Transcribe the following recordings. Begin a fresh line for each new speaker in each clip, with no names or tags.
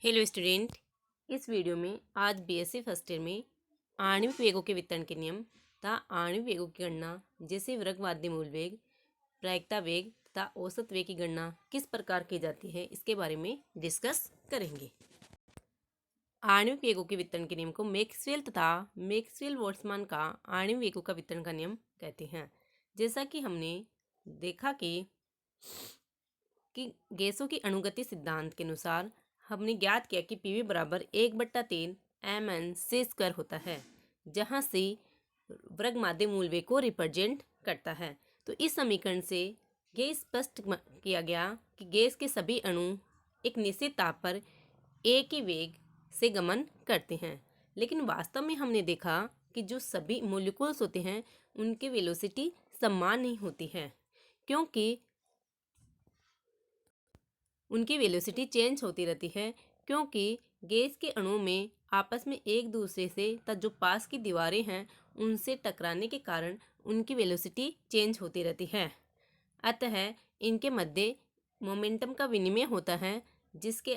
Hello student, इस video में आज बीएससी फर्स्ट ईयर में आणविक वेगों के वितरण के नियम तथा आणविक वेगों की गणना जैसे वर्गवादी मूल वेग, प्रायिकता वेग तथा औसत वेग की गणना किस प्रकार की जाती है इसके बारे में डिस्कस करेंगे। आणविक वेगों के वितरण के नियम को मैक्सवेल तथा मैक्सवेल-बोल्ट्जमान का आणविक वेगों का वितरण का नियम कहते हैं। जैसा कि हमने देखा कि गैसों की अणुगति सिद्धांत के अनुसार हमने ज्ञात किया कि पीवी बराबर 1/3 mn c स्क्वायर होता है, जहाँ c वर्गमाध्य मूल वेग को रिप्रेजेंट करता है। तो इस समीकरण से ये स्पष्ट किया गया कि गैस के सभी अणु एक निश्चित ताप पर एक ही वेग से गमन करते हैं, लेकिन वास्तव में हमने देखा कि जो सभी मोलिक्यूल्स होते हैं उनकी वेलोसिटी समान नहीं होती है, क्योंकि उनकी वेलोसिटी चेंज होती रहती है, क्योंकि गैस के अणुओं में आपस में एक दूसरे से तथा जो पास की दीवारें हैं उनसे टकराने के कारण उनकी वेलोसिटी चेंज होती रहती है। अतः इनके मध्य मोमेंटम का विनिमय होता है, जिसके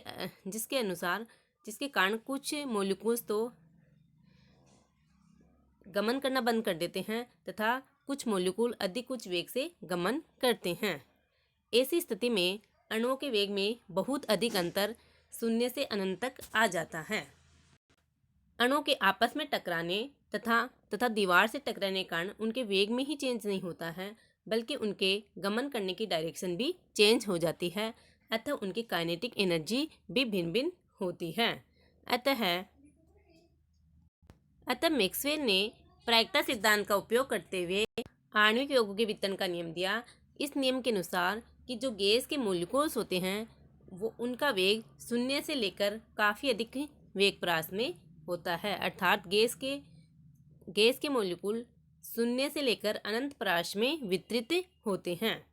कारण कुछ मॉलिक्यूल्स तो गमन करना बंद कर देते हैं तथा कुछ मॉलिक्यूल अधिक उच्च वेग से गमन करते हैं। ऐसी स्थिति में अणुओं के वेग में बहुत अधिक अंतर शून्य से अनंत तक आ जाता है। अणुओं के आपस में टकराने तथा दीवार से टकराने के कारण उनके वेग में ही चेंज नहीं होता है, बल्कि उनके गमन करने की डायरेक्शन भी चेंज हो जाती है। अतः उनकी काइनेटिक एनर्जी भी भिन्न भिन्न होती है। अतः मैक्सवेल ने प्रायिकता सिद्धांत का उपयोग करते हुए आणविक वेगों के वितरण का नियम दिया। इस नियम के अनुसार कि जो गैस के मॉलिक्यूल्स होते हैं वो उनका वेग शून्य से लेकर काफ़ी अधिक वेग परास में होता है, अर्थात गैस के मॉलिक्यूल शून्य से लेकर अनंत परास में वितरित होते हैं।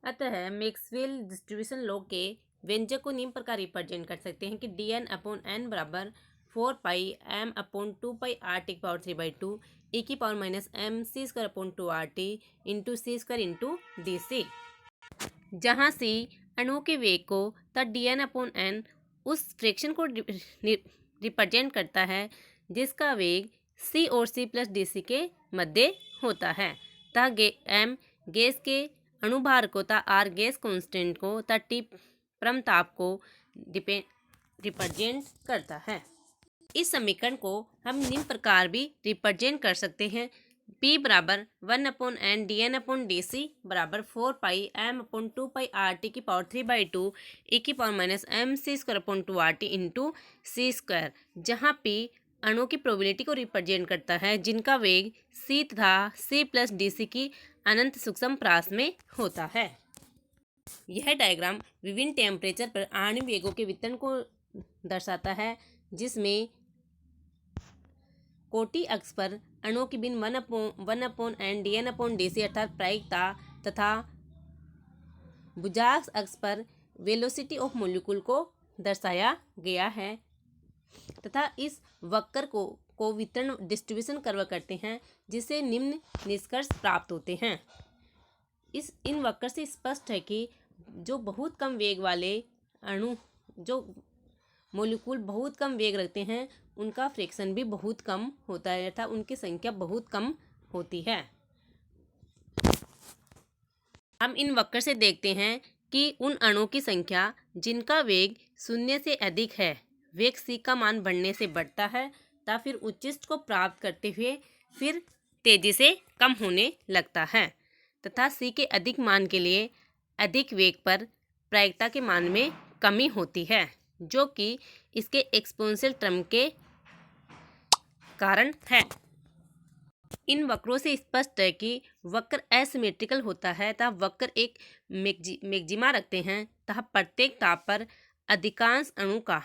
अतः मैक्सवेल डिस्ट्रीब्यूशन लॉ के व्यंजक को निम्न प्रकार रिप्रेजेंट कर सकते हैं कि dn/n बराबर 4πm/2πr⁴/2 e⁻m c²/2rt into c²/dc, जहाँ c अणुओं के वेग को तथा dn/n उस फ्रैक्शन को रिप्रेजेंट करता है जिसका वेग c और c+dc के मध्य होता है, तथा m गैस के अणुभार को तथा r गैस कांस्टेंट को तथा t परम ताप को रिप्रेजेंट करता है। इस समीकरण को हम निम्न प्रकार भी रिप्रेजेंट कर सकते हैं। P बराबर 1/n dn/dc बराबर 4πm/2πrt⁴/2 e⁻m c²/2rt into c², जहाँ P अणुओं की प्रोबेबिलिटी को रिप्रेजेंट करता है जिनका वेग c तथा c+dc की अनंत सूक्ष्म परास में होता है। यह डायग्राम विभिन्न टेम्परेचर पर आणविक वेगों के वितरण को दर्शाता है, जिसमें कोटि अक्ष पर अणुओं की भिन्न 1/n dn/dc अर्थात प्रायिकता तथा भुजाक्ष अक्ष पर वेलोसिटी ऑफ मॉलिक्यूल को दर्शाया गया है, तथा इस वक्र को वितरण डिस्ट्रीब्यूशन कर्व करते हैं, जिससे निम्न निष्कर्ष प्राप्त होते हैं। इन वक्र से स्पष्ट है कि जो बहुत कम वेग वाले अणु, जो मॉलिक्यूल बहुत कम वेग रखते हैं, उनका फ्रैक्शन भी बहुत कम होता है तथा उनकी संख्या बहुत कम होती है। हम इन वक्र से देखते हैं कि उन अणुओं की संख्या जिनका वेग शून्य से अधिक है, वेग c का मान बढ़ने से बढ़ता है तथा फिर उच्चिष्ट को प्राप्त करते हुए फिर तेजी से कम होने लगता है, तथा c के अधिक मान के लिए अधिक वेग पर प्रायिकता के मान में कमी होती है, जो कि इसके एक्सपोनेंशियल टर्म के कारण है। इन वक्रों से स्पष्ट है कि वक्र एसिमेट्रिकल होता है तथा वक्र एक मैक्सिमा रखते हैं तथा प्रत्येक ताप पर अधिकांश अणु का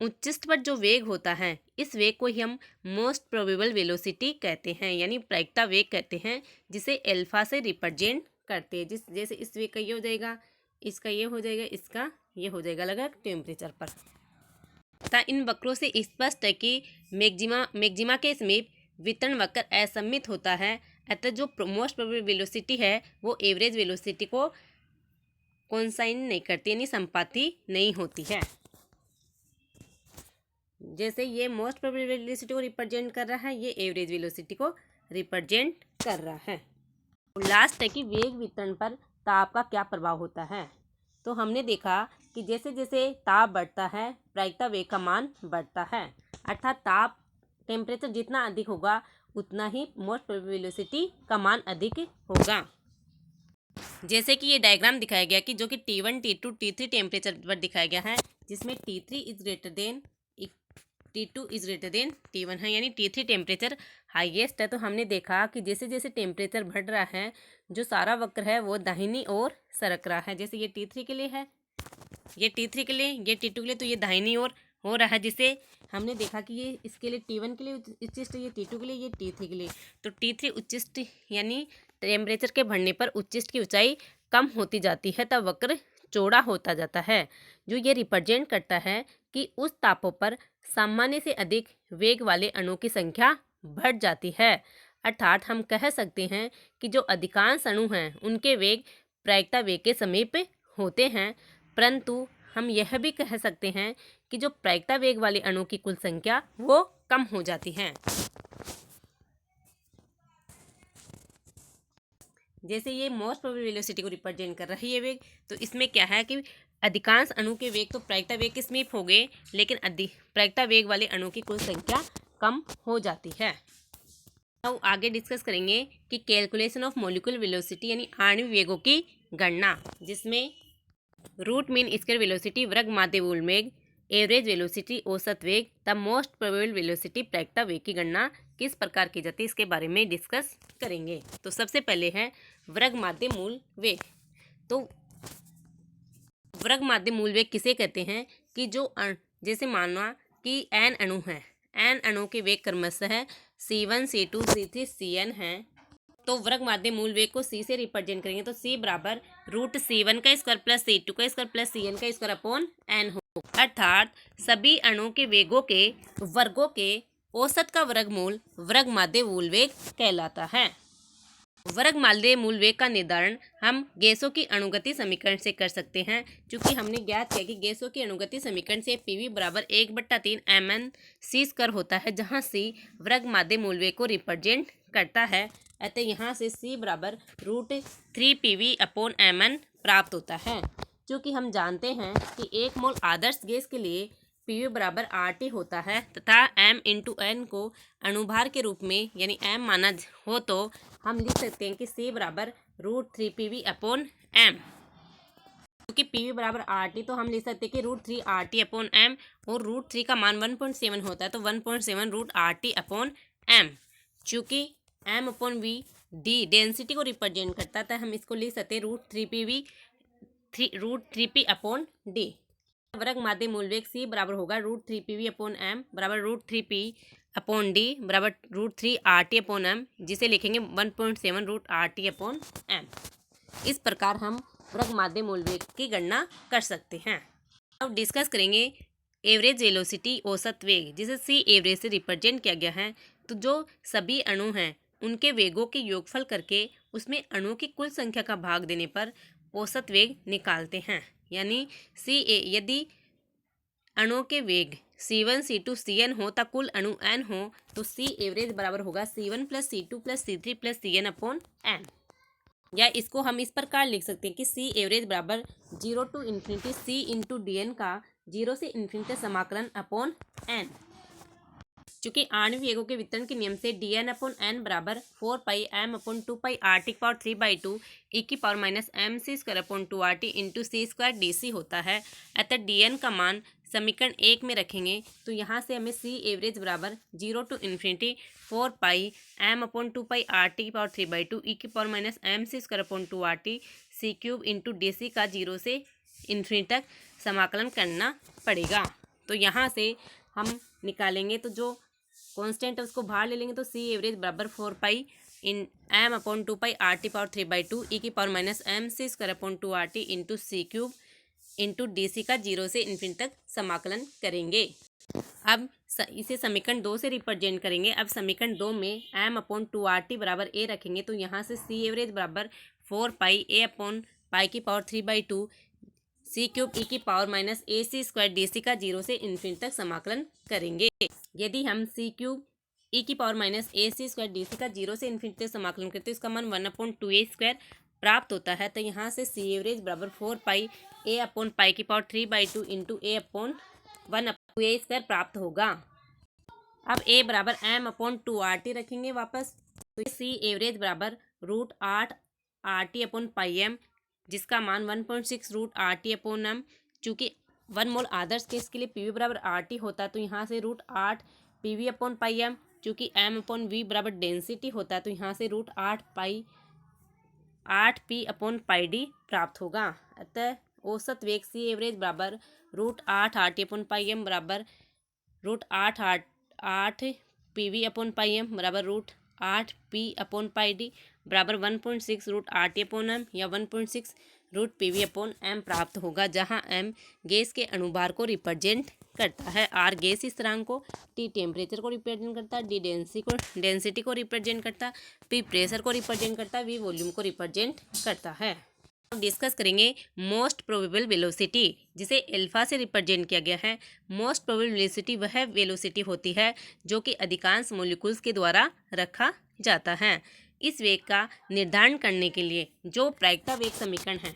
उच्चिष्ट पर जो वेग होता है, इस वेग को ही हम मोस्ट प्रोबेबल वेलोसिटी कहते हैं, यानी प्रायिकता वेग कहते हैं, जिसे अल्फा से रिप्रेजेंट करते हैं। जैसे इस वेग का ये हो जाएगा, इसका ये हो जाएगा, इसका ये हो जाएगा अलग अलग टेम्परेचर पर। तथा इन वक्रों से स्पष्ट है कि मैक्सिमा के समीप वितरण वक्र असममित होता है, अतः जो मोस्ट प्रोबेबल वेलोसिटी है वो एवरेज वेलोसिटी को कोइंसाइड नहीं करती, यानी संपाती नहीं होती है। जैसे ये मोस्ट प्रोबेबल वेलोसिटी को रिप्रेजेंट कर रहा है, ये एवरेज वेलोसिटी को रिप्रेजेंट कर रहा है। लास्ट है कि वेग वितरण पर ताप का क्या प्रभाव होता है। तो हमने देखा कि जैसे जैसे ताप बढ़ता है प्रायिकता वेग का मान बढ़ता है, अर्थात ताप टेम्परेचर जितना अधिक होगा उतना ही मोस्ट प्रोबेबल वेलोसिटी का मान अधिक होगा। जैसे कि ये डायग्राम दिखाया गया कि जो कि T1, T2, T3 टेम्परेचर पर दिखाया गया है, जिसमें T3 is greater than T2 is greater than T1 है, यानी T3 टेम्परेचर हाईएस्ट है। तो हमने देखा कि जैसे जैसे टेम्परेचर बढ़ रहा है जो सारा वक्र है वो दाहिनी ओर सरक रहा है। जैसे ये T3 के लिए है, ये T3 के लिए, ये T2 के लिए, तो ये दाहिनी ओर हो रहा है। जिसे हमने देखा कि ये इसके लिए T1 के लिए उच्चिष्ट, ये T2 के लिए, ये T3 के लिए। तो T3 उच्चिष्ट यानी टेम्परेचर के बढ़ने पर उच्चिष्ट की ऊंचाई कम होती जाती है, तब वक्र चौड़ा होता जाता है, जो ये रिप्रेजेंट करता है कि उस तापों पर सामान्य से अधिक वेग वाले अणुओं की संख्या बढ़ जाती है। अर्थात हम कह सकते हैं कि जो अधिकांश अणु हैं उनके वेग प्रायिकता वेग के समीप होते हैं, परंतु हम यह भी कह सकते हैं कि जो प्रायिकता वेग वाले अणुओं की कुल संख्या वो कम हो जाती है। जैसे ये मोस्ट प्रोबेबल वेलोसिटी को रिप्रेजेंट कर रही है वेग, तो इसमें क्या है कि अधिकांश अणु के वेग तो प्रायिकता वेग के समीप हो गए, लेकिन प्रायिकता वेग वाले अणु की कुल संख्या कम हो जाती है। अब आगे डिस्कस करेंगे कि कैलकुलेशन ऑफ मॉलिक्यूलर वेलोसिटी यानी आणविक वेगों की गणना, जिसमें रूट मीन स्क्वायर वेलोसिटी, वर्ग माध्य मूल वेग, एवरेज वेलोसिटी औसत वेग, द मोस्ट प्रोबेबल वेलोसिटी प्रायिकता वेग की गणना किस प्रकार की जाती है, इसके बारे में डिस्कस करेंगे। तो सबसे पहले है वर्ग माध्य मूल वेग। तो वर्ग माध्य मूल वेग किसे कहते हैं कि जो जैसे मानना कि n अणु है, n अणु के वेग क्रमशः है C1, C2, C3, Cn है। तो वर्ग माध्य मूल वेग को C से रिप्रेजेंट करेंगे, तो C बराबर रूट C1 का स्क्वायर प्लस C2 का स्क्वायर प्लस Cn का स्क्वायर अपॉन n हो, अर्थात सभी अणुओं के वेगों के वर्गों के औसत का वर्गमूल वर्ग माध्य मूल वेग कहलाता है। वर्ग माध्य मूल वेग का निर्धारण हम गैसों की अणुगति समीकरण से कर सकते हैं, क्योंकि हमने ज्ञात किया कि गैसों की अणुगति समीकरण से PV बराबर 1/3 mc² होता है, जहां C वर्ग माध्य मूल वेग को रिप्रेजेंट करता है। अतः यहाँ से C बराबर √3PV/mn प्राप्त होता है। क्योंकि हम जानते हैं कि 1 मोल आदर्श गैस के लिए PV बराबर RT होता है, तथा m × n को अणुभार के रूप में यानी m माना हो, तो हम लिख सकते हैं कि C बराबर √3PV/m। क्योंकि PV बराबर RT, तो हम लिख सकते हैं कि √3RT/m, और √3 का मान 1.7 होता है, तो 1.7 √RT/m। चूँकि m/v d डेंसिटी को रिप्रेजेंट करता था, हम इसको लिख सकते हैं √3p/d। वर्ग माध्य मूल वेग C बराबर होगा √3PV/m बराबर √3p/d बराबर √3RT/m, जिसे लिखेंगे 1.7 √RT/m। इस प्रकार हम वर्ग माध्य मूल वेग की गणना कर सकते हैं। अब डिस्कस करेंगे एवरेज वेलोसिटी औसत वेग, जिसे C एवरेज से रिप्रेजेंट किया गया है। तो जो सभी अणु हैं उनके वेगों के योगफल करके उसमें अणुओं की कुल संख्या का भाग देने पर औसत वेग निकालते हैं। यानी यदि अणुओं के वेग C1, C2, Cn हो तब कुल अणु n हो, तो C एवरेज बराबर होगा C1 + C2 + C3 + Cn/n। या इसको हम इस प्रकार लिख सकते हैं कि C एवरेज बराबर 0 to ∞ C × dn का 0 से ∞ समाकलन अपॉन n। चूँकि आणविक वेगों के वितरण के नियम से dn/n बराबर 4πm/2πRT/3/2 e⁻mc²/2RT × c² होता है। अतः dn का मान समीकरण 1 में रखेंगे, तो यहाँ से हमें C एवरेज बराबर 0 to ∞ 4πm/2πRT/3/2 e⁻mc²/2RT c³ × dc का 0 से ∞ तक समाकलन करना पड़ेगा। तो यहाँ से हम निकालेंगे, तो जो कांस्टेंट है उसको बाहर ले लेंगे, तो C एवरेज बराबर 4πm/2πRT/3/2 e⁻mc²/2RT × c³ × dc का 0 से ∞ तक समाकलन करेंगे। अब इसे समीकरण 2 से रिप्रेजेंट करेंगे। अब समीकरण 2 में m/2RT बराबर a रखेंगे, तो यहाँ से C एवरेज बराबर 4πa/2 पाई की पावर 3/2 सी क्यूब ई की पावर माइनस ए सी स्क्वायर डी सी का 0 से इन्फिनिटी तक समाकलन करेंगे। यदि हम सी क्यूब ई की पावर माइनस ए सी स्क्वायर डी सी का 0 से इन्फिनिटी तक समाकलन करते हैं, इसका मान 1/2a² प्राप्त होता है। तो यहाँ से सी एवरेज बराबर 4 पाई ए अपॉन पाई की पावर 3/2 इंटू ए अपॉन 1/2a² प्राप्त होगा। अब a बराबर m/2 रखेंगे वापस, तो सी एवरेज बराबर √8 RT अपॉन पाई एम, जिसका मान 1.6 √RT अपॉन एम। चूँकि 1 मोल आदर्श केस के लिए पी वी बराबर RT होता है, तो यहाँ से √8 PV अपॉन पाई एम। चूँकि m अपॉन वी बराबर डेंसिटी होता है, तो यहाँ से √8 P अपॉन पाई डी प्राप्त होगा। अतः औसत वेग सी एवरेज बराबर √8 RT अपॉन पाई एम बराबर √8 PV अपॉन पाई एम बराबर √8 P अपॉन पाई डी बराबर 1.6 √RT अपॉन एम या 1.6 √PV अपॉन एम प्राप्त होगा, जहां m गैस के अणुभार को रिप्रेजेंट करता है, r गैस स्थिरांक को, t टेम्परेचर को रिप्रेजेंट करता है, d डेंसिटी को रिप्रेजेंट करता है, p प्रेशर को रिप्रेजेंट करता है, v वॉल्यूम को रिप्रेजेंट करता है। डिस्कस करेंगे मोस्ट प्रोबेबल वेलोसिटी, जिसे अल्फा से रिप्रेजेंट किया गया है। मोस्ट प्रोबेबल वेलोसिटी वह वेलोसिटी होती है जो कि अधिकांश मॉलिक्यूल्स के द्वारा रखा जाता है। इस वेग का निर्धारण करने के लिए जो प्रायिकता वेग समीकरण है,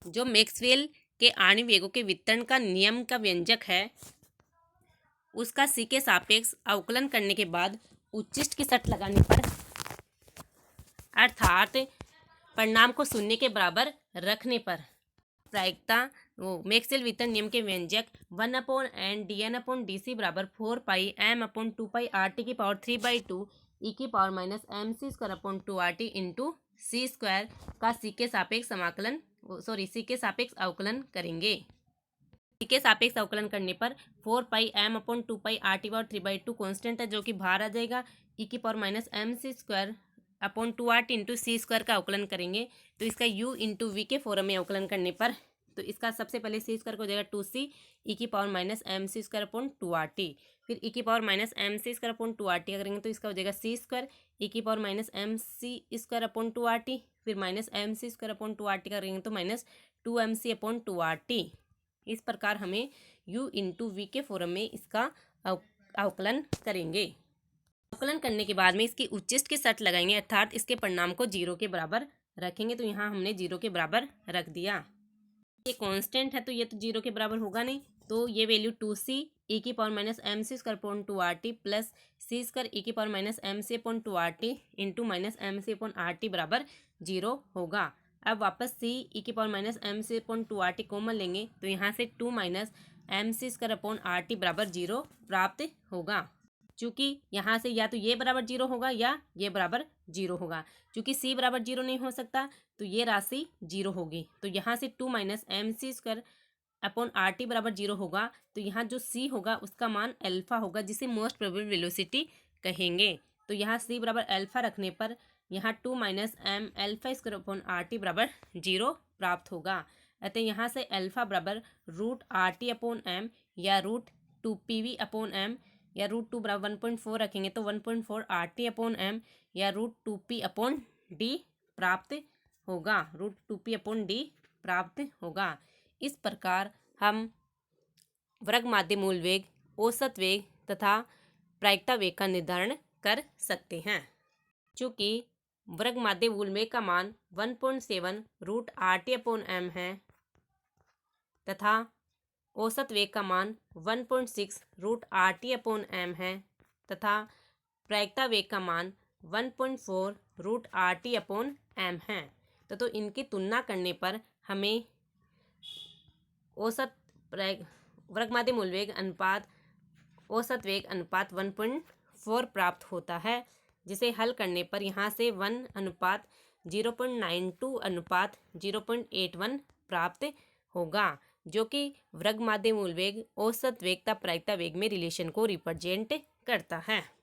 जो मैक्सवेल के आणविक वेगों के वितरण का नियम का व्यंजक है, उसका सी के सापेक्ष अवकलन करने के बाद उच्चिष्ट की शर्त लगाने पर, अर्थात परिणाम को शून्य के बराबर रखने पर, प्रायिकता मैक्सवेल वितरण नियम के व्यंजक 1/n dN/dc बराबर 4 पाई m/2 पाई RT की पावर 3/2 e की power minus mc² RT into सी स्क्वायर का सी के सापेक्ष अवकलन करेंगे। सी के सापेक्ष अवकलन करने पर 4 pi m/2 pi RT power 3/2 constant है, जो कि बाहर आ जाएगा। e की power minus mc² RT into सी स्क्वायर का अवकलन करेंगे, तो इसका u इंटू वी के फॉर्म में अवकलन करने पर, तो इसका सबसे पहले सी स्क्वायर को हो जाएगा 2c e की पावर माइनस mc² RT, फिर e की पावर माइनस mc² RT करेंगे तो इसका हो जाएगा सी स्क्वायर e की पावर माइनस mc² RT, फिर माइनस mc² RT करेंगे तो माइनस 2mc/2 RT। इस प्रकार हमें u इंटू वी के फॉर्म में इसका अवकलन करेंगे। अवकलन करने के बाद में इसकी उच्चिष्ट की शर्त लगाएंगे, अर्थात इसके परिणाम को 0 के बराबर रखेंगे। तो यहाँ हमने 0 के बराबर रख दिया। ये कांस्टेंट है तो ये तो 0 के बराबर होगा नहीं, तो ये वैल्यू 2c e की power minus mc² RT plus c square e की power minus mc/2 RT into minus mc/RT बराबर 0 होगा। अब वापस c e की power minus mc/2 RT common लेंगे, तो यहाँ से 2 माइनस mc² RT बराबर 0 प्राप्त होगा। चूँकि यहाँ से या तो ये बराबर 0 होगा या ये बराबर 0 होगा। चूँकि c बराबर 0 नहीं हो सकता, तो ये राशि 0 होगी। तो यहाँ से 2 माइनस mc² RT बराबर 0 होगा, तो यहाँ जो c होगा उसका मान अल्फा होगा, जिसे मोस्ट प्रोबेबल वेलोसिटी कहेंगे। तो यहाँ c बराबर अल्फा रखने पर यहाँ 2 माइनस mα² RT बराबर 0 प्राप्त होगा। अतः यहाँ से अल्फा बराबर √RT/m या √2PV/m या √2 बराबर 1.4 रखेंगे तो 1.4 RT/m या √2P/d प्राप्त होगा, √2P/d प्राप्त होगा। इस प्रकार हम वर्ग माध्य मूल वेग, औसत वेग तथा प्रायिकता वेग का निर्धारण कर सकते हैं। चूँकि वर्ग माध्य मूल वेग का मान 1.7 √RT/m है तथा औसत वेग का मान 1.6 √RT/m है तथा प्रायिकता वेग का मान 1.4 √RT/m है, तो इनकी तुलना करने पर हमें औसत वर्ग माध्य मूल वेग अनुपात औसत वेग अनुपात 1.4 प्राप्त होता है, जिसे हल करने पर यहाँ से 1:0.92:0.81 प्राप्त होगा, जो कि वर्ग माध्य मूल वेग, औसत वेग तथा प्रायिकता वेग में रिलेशन को रिप्रेजेंट करता है।